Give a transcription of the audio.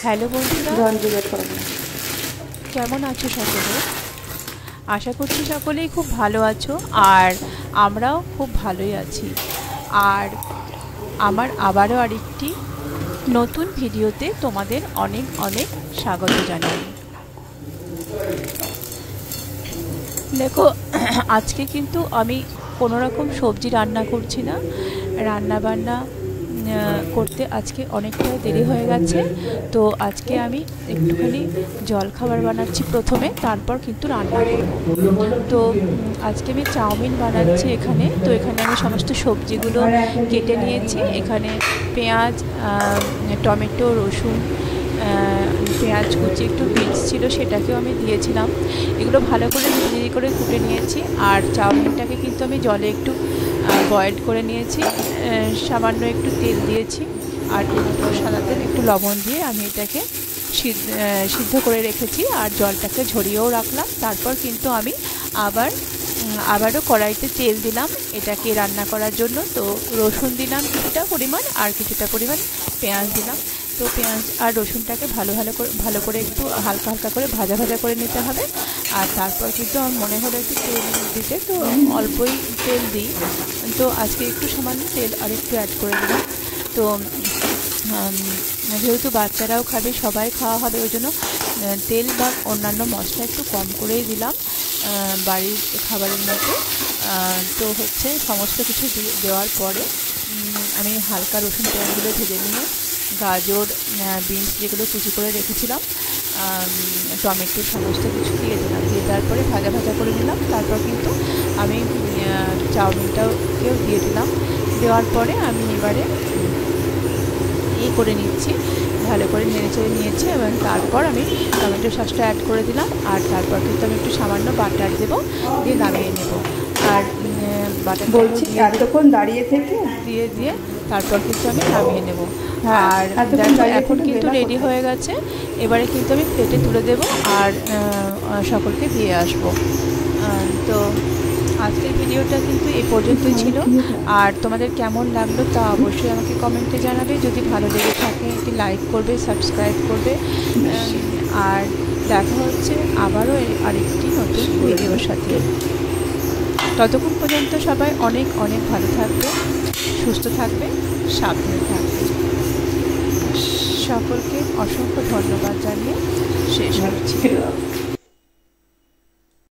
Hello বন্ধুরা, কেমন আছো সকলে? আশা করছি সকলেই খুব ভালো আছো, আর আমরাও খুব ভালোই আছি। আর আমার আবারও আরেকটি নতুন ভিডিওতে তোমাদের অনেক অনেক স্বাগত জানাই। দেখো, আজকে কিন্তু আমি কোনো রকম সবজি রান্না করছি না। রান্না বান্না করতে আজকে অনেকটাই দেরি হয়ে গেছে, তো আজকে আমি একটুখানি জলখাবার বানাচ্ছি প্রথমে, তারপর কিন্তু রান্না করব। তো আজকে আমি চাউমিন বানাচ্ছি এখানে। তো এখানে আমি সমস্ত সবজিগুলো কেটে নিয়েছি। এখানে পেঁয়াজ, টমেটো, রসুন, পেঁয়াজ কুচি, একটু বীজ ছিল সেটাকেও আমি দিয়েছিলাম। এগুলো ভালো করে মিহি করে কুটে নিয়েছি। আর চাউমিনটাকে কিন্তু আমি জলে একটু বয়েল করে নিয়েছি, সামান্য একটু তেল দিয়েছি আর একটু সাদা তেল, একটু লবণ দিয়ে আমি এটাকে সিদ্ধ করে রেখেছি। আর জলটাকে ঝরিয়েও রাখলাম। তারপর কিন্তু আমি আবারও কড়াইতে তেল দিলাম এটাকে রান্না করার জন্য। তো রসুন দিলাম কিছুটা পরিমাণ, আর কিছুটা পরিমাণ পেঁয়াজ দিলাম। তো পেঁয়াজ আর রসুনটাকে ভালো করে একটু হালকা করে ভাজা করে নিতে হবে। আর তারপর কিন্তু আমার মনে হলো একটু তেল দিতে, তো অল্পই তেল দিই। তো আজকে একটু সামান্য তেল আর একটু অ্যাড করে দিলাম। তো যেহেতু বাচ্চারাও খাবে, সবাই খাওয়া হবে, ওই জন্য তেল বা অন্যান্য মশলা একটু কম করেই দিলাম বাড়ির খাবারের মতো। তো হচ্ছে সমস্ত কিছু দেওয়ার পরে আমি হালকা রসুন পেঁয়াজগুলো ভেজে নিয়ে গাজর, বিনস যেগুলো কুচি করে রেখেছিলাম, টমেটো, সমস্ত কিছু দিয়ে দিলাম। দিয়ে তারপরে ভাজা করে নিলাম। তারপর কিন্তু আমি চাউমিনটাকেও দিয়ে দিলাম। দেওয়ার পরে আমি এবারে করে নিচ্ছি, ভালো করে নেড়েচেড়ে নিয়েছি। এবং তারপর আমি টমেটো সসটা অ্যাড করে দিলাম। আর তারপর কিন্তু আমি একটু সামান্য বাটার দেবো, দিয়ে নামিয়ে নেব। আর বাটার বলছি এতক্ষণ দাঁড়িয়ে থেকে দিয়ে তারপর কিন্তু আমি নামিয়ে নেব। আর এখন কিন্তু রেডি হয়ে গেছে। এবারে কিন্তু আমি প্লেটে তুলে দেবো আর সকলকে দিয়ে আসবো। তো আজকের ভিডিওটা কিন্তু এই পর্যন্তই ছিল। আর তোমাদের কেমন লাগলো তা অবশ্যই আমাকে কমেন্টে জানাবে। যদি ভালো লেগে থাকে একটি লাইক করবে, সাবস্ক্রাইব করবে। আর দেখা হচ্ছে আবারও আরেকটি নতুন ভিডিওর সাথে। ততক্ষণ পর্যন্ত সবাই অনেক অনেক ভালো থাকবে, সুস্থ থাকবে, সাবধানে থাকবে। সকলকে অসংখ্য ধন্যবাদ জানিয়ে শেষ করছি।